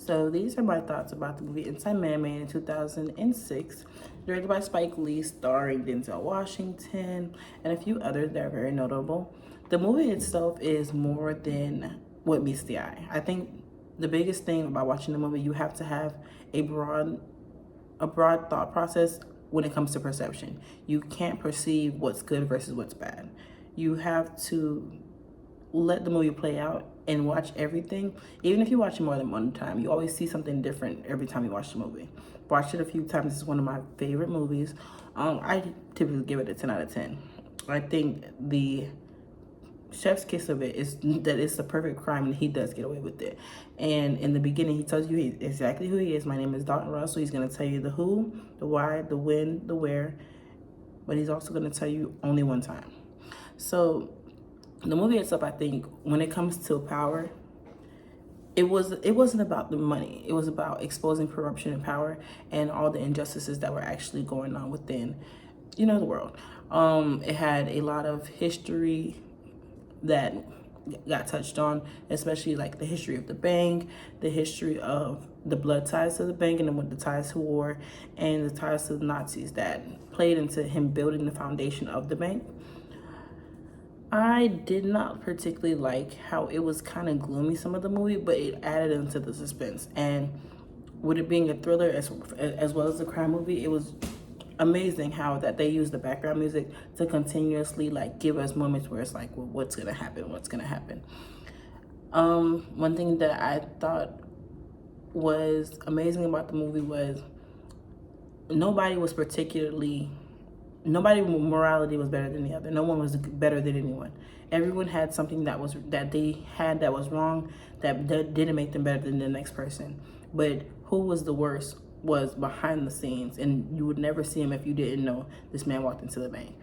So these are my thoughts about the movie Inside Man made in 2006, directed by Spike Lee, starring Denzel Washington and a few others that are very notable. The movie itself is more than what meets the eye. I think the biggest thing about watching the movie, you have to have a broad thought process when it comes to perception. You can't perceive what's good versus what's bad. You have to let the movie play out and watch everything. Even if you watch it more than one time, you always see something different every time you watch the movie. Watched it a few times. It's one of my favorite movies. I typically give it a 10 out of 10. I think the chef's kiss of it is that it's the perfect crime and he does get away with it. And in the beginning, he tells you exactly who he is. My name is Dalton Russell. He's going to tell you the who, the why, the when, the where, but he's also going to tell you only one time. So the movie itself, I think, when it comes to power, it wasn't about the money. It was about exposing corruption and power and all the injustices that were actually going on within, the world. It had a lot of history that got touched on, especially like the history of the bank, the history of the blood ties to the bank, and then with the ties to war and the ties to the Nazis that played into him building the foundation of the bank. I did not particularly like how it was kind of gloomy, some of the movie, but it added into the suspense. And with it being a thriller as well as a crime movie, it was amazing how that they use the background music to continuously like give us moments where it's like, well, what's gonna happen? One thing that I thought was amazing about the movie was nobody morality was better than the other. No one was better than anyone. Everyone had something that was wrong, that didn't make them better than the next person. But who was the worst was behind the scenes, and you would never see him if you didn't know this man walked into the bank.